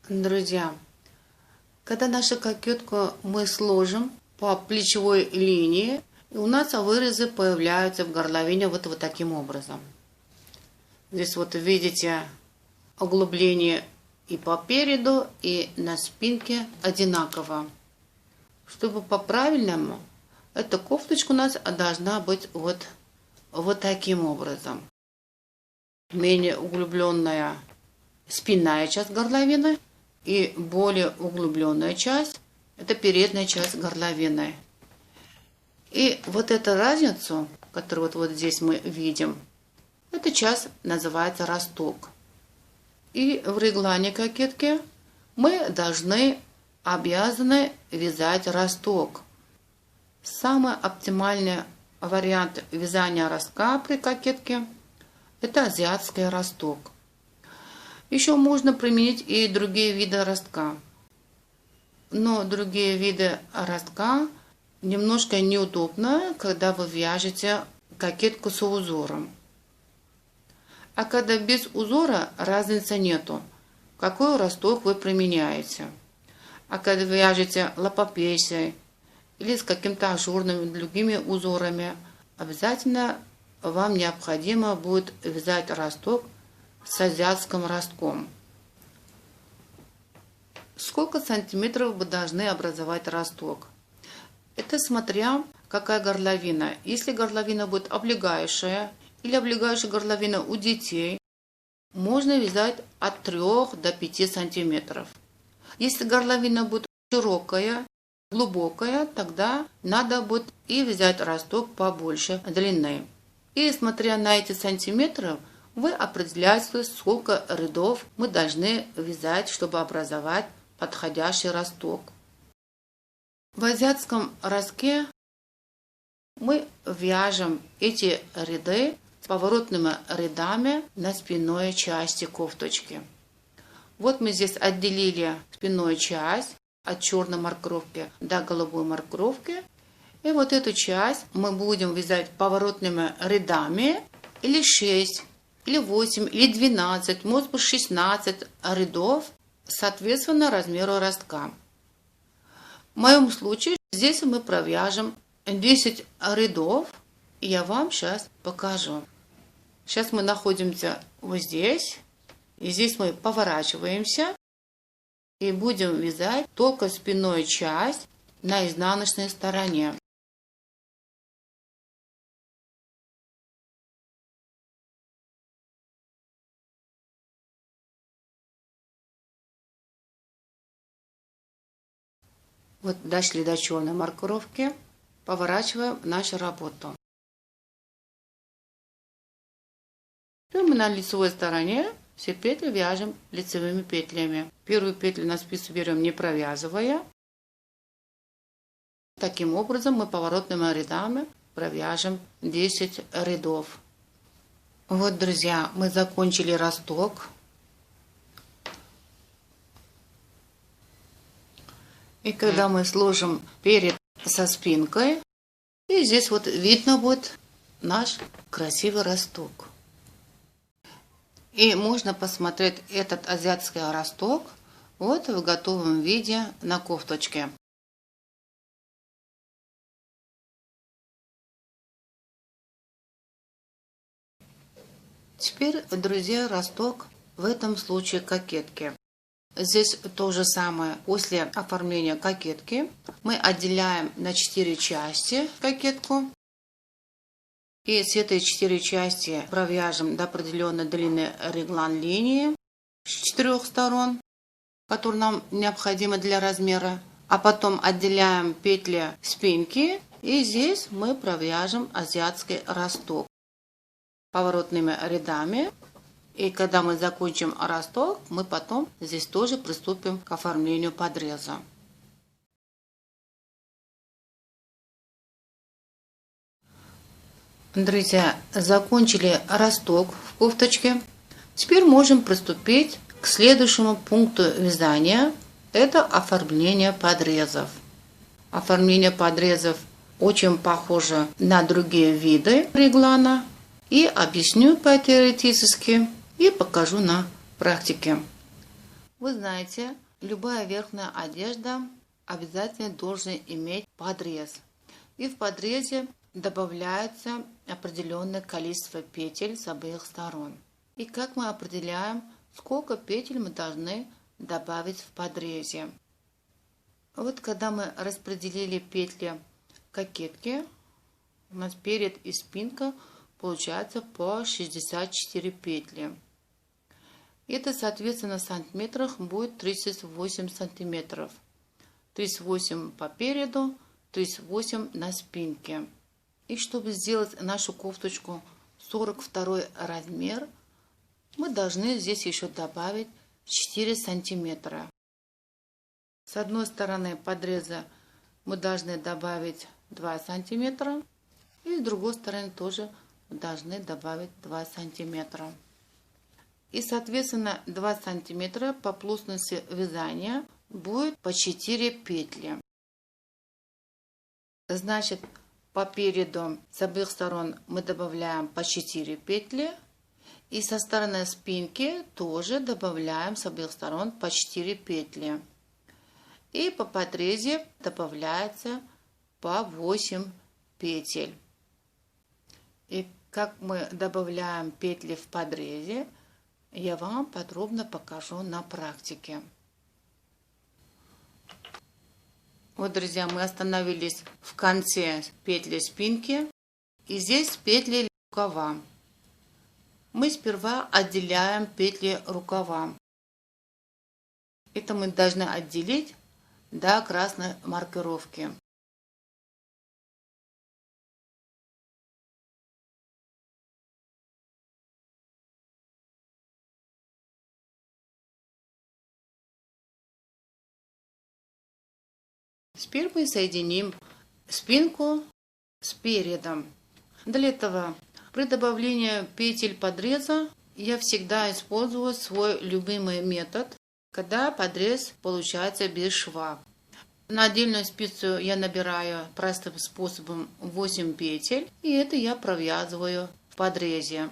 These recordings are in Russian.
Друзья, когда нашу кокетку мы сложим по плечевой линии, у нас вырезы появляются в горловине вот таким образом. Здесь вот видите углубление и по переду, и на спинке одинаково. Чтобы по-правильному, эта кофточка у нас должна быть вот таким образом. Менее углубленная спинная часть горловины и более углубленная часть – это передняя часть горловины. И вот эту разницу, которую вот здесь мы видим, эта часть называется росток. И в реглане кокетки мы обязаны вязать росток. Самый оптимальный вариант вязания ростка при кокетке – это азиатский росток. Еще можно применить и другие виды ростка. Но другие виды ростка немножко неудобно, когда вы вяжете кокетку с узором. А когда без узора, разницы нету, какой росток вы применяете. А когда вы вяжете лапопесей или с каким-то ажурными другими узорами, обязательно вам необходимо будет вязать росток с азиатским ростком. Сколько сантиметров вы должны образовать росток? Это смотря какая горловина. Если горловина будет облегающая или облегающая горловина у детей, можно вязать от 3 до 5 сантиметров. Если горловина будет широкая, глубокая, тогда надо будет и вязать росток побольше длины. И смотря на эти сантиметры, вы определяете, сколько рядов мы должны вязать, чтобы образовать подходящий росток. В азиатском ростке мы вяжем эти ряды с поворотными рядами на спинной части кофточки. Вот мы здесь отделили спинную часть от черной маркировки до голубой маркировки. И вот эту часть мы будем вязать поворотными рядами или 6, или 8, или 12, может быть 16 рядов, соответственно размеру ростка. В моем случае здесь мы провяжем 10 рядов, и я вам сейчас покажу. Сейчас мы находимся вот здесь, и здесь мы поворачиваемся и будем вязать только спинную часть на изнаночной стороне. Вот дошли до черной маркировки, поворачиваем нашу работу. И мы на лицевой стороне все петли вяжем лицевыми петлями. Первую петлю на спицу берем, не провязывая. Таким образом мы поворотными рядами провяжем 10 рядов. Вот, друзья, мы закончили росток. И когда мы сложим перед со спинкой, и здесь вот видно будет наш красивый росток. И можно посмотреть этот азиатский росток вот в готовом виде на кофточке. Теперь, друзья, росток в этом случае кокетки. Здесь то же самое. После оформления кокетки мы отделяем на 4 части кокетку. И с этой 4 части провяжем до определенной длины реглан линии с 4 сторон, которые нам необходимы для размера. А потом отделяем петли спинки. И здесь мы провяжем азиатский росток поворотными рядами. И когда мы закончим росток, мы потом здесь тоже приступим к оформлению подреза. Друзья, закончили росток в кофточке. Теперь можем приступить к следующему пункту вязания. Это оформление подрезов. Оформление подрезов очень похоже на другие виды реглана. И объясню по-теоретически. И покажу на практике. Вы знаете, любая верхняя одежда обязательно должна иметь подрез. И в подрезе добавляется определенное количество петель с обеих сторон. И как мы определяем, сколько петель мы должны добавить в подрезе? Вот когда мы распределили петли кокетки, у нас перед и спинка получается по 64 петли. Это, соответственно, в сантиметрах будет 38 сантиметров. 38 по переду, 38 на спинке. И чтобы сделать нашу кофточку 42 размер, мы должны здесь еще добавить 4 сантиметра. С одной стороны подреза мы должны добавить 2 сантиметра. И с другой стороны тоже должны добавить 2 сантиметра. И, соответственно, 2 сантиметра по плотности вязания будет по 4 петли. Значит, по переду с обеих сторон мы добавляем по 4 петли. И со стороны спинки тоже добавляем с обеих сторон по 4 петли. И по подрезе добавляется по 8 петель. И как мы добавляем петли в подрезе, я вам подробно покажу на практике. Вот, друзья, мы остановились в конце петли спинки. И здесь петли рукава. Мы сперва отделяем петли рукава. Это мы должны отделить до красной маркировки. Теперь мы соединим спинку с передом. Для этого при добавлении петель подреза я всегда использую свой любимый метод, когда подрез получается без шва. На отдельную спицу я набираю простым способом 8 петель, и это я провязываю в подрезе.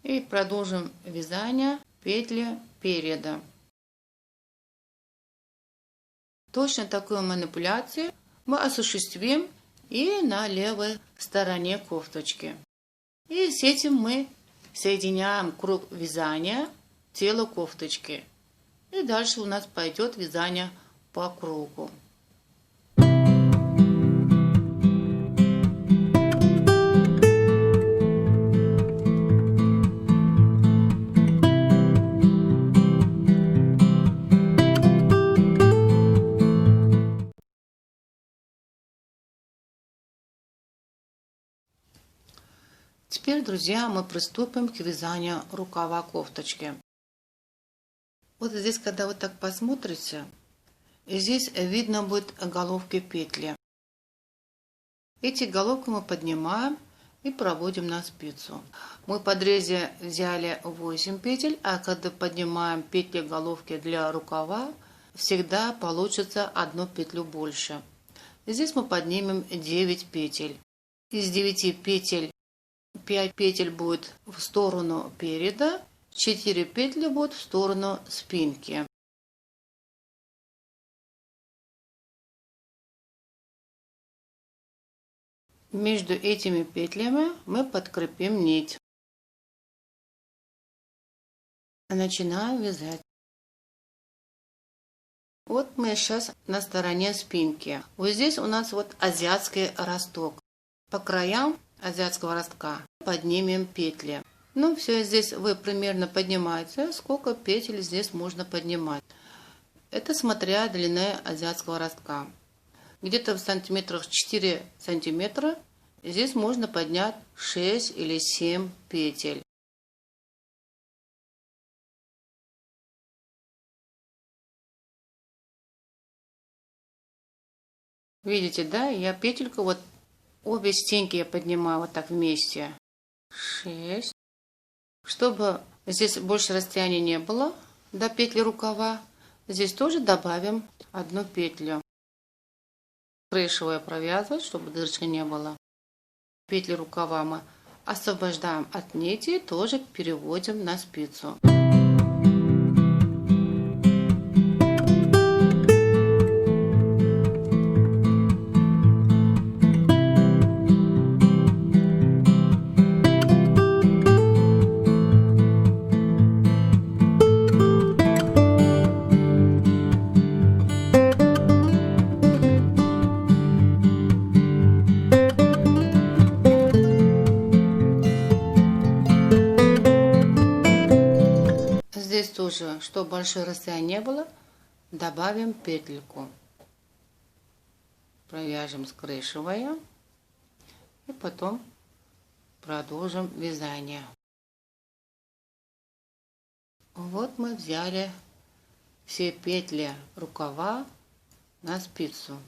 И продолжим вязание петли переда. Точно такую манипуляцию мы осуществим и на левой стороне кофточки. И с этим мы соединяем круг вязания тела кофточки. И дальше у нас пойдет вязание по кругу. Теперь, друзья, мы приступим к вязанию рукава кофточки. Вот здесь, когда вы так посмотрите, здесь видно будет головки петли. Эти головки мы поднимаем и проводим на спицу. Мы в подрезе взяли 8 петель, а когда поднимаем петли головки для рукава, всегда получится одну петлю больше. Здесь мы поднимем 9 петель. Из 9 петель 5 петель будет в сторону переда, 4 петли будут в сторону спинки. Между этими петлями мы подкрепим нить. Начинаем вязать. Вот мы сейчас на стороне спинки. Вот здесь у нас вот азиатский росток. По краям азиатского ростка поднимем петли. Ну, все, здесь вы примерно поднимаете, сколько петель здесь можно поднимать. Это смотря длины азиатского ростка. Где-то в сантиметрах 4 сантиметра здесь можно поднять 6 или 7 петель. Видите, да, я петельку вот обе стенки я поднимаю вот так вместе. 6. Чтобы здесь больше расстояния не было до петли рукава, здесь тоже добавим одну петлю. Крышевую провязывать, чтобы дырочки не было. Петли рукава мы Освобождаем от нити и тоже переводим на спицу. Здесь тоже, чтобы большое расстояние не было, добавим петельку. Провяжем, скрещивая, и потом продолжим вязание. Вот мы взяли все петли рукава на спицу.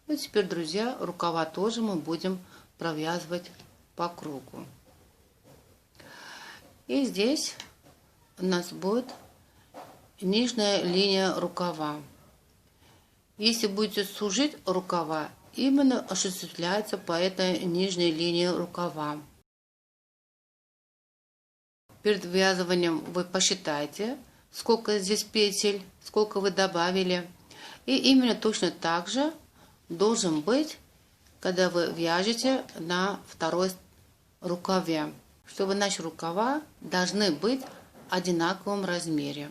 И теперь, друзья, рукава тоже мы будем провязывать по кругу. И здесь у нас будет нижняя линия рукава. Если будете сужить рукава, именно осуществляется по этой нижней линии рукава. Перед ввязыванием вы посчитайте, сколько здесь петель, сколько вы добавили. И именно точно так же должен быть, когда вы вяжете на второй рукаве, чтобы наши рукава должны быть в одинаковом размере.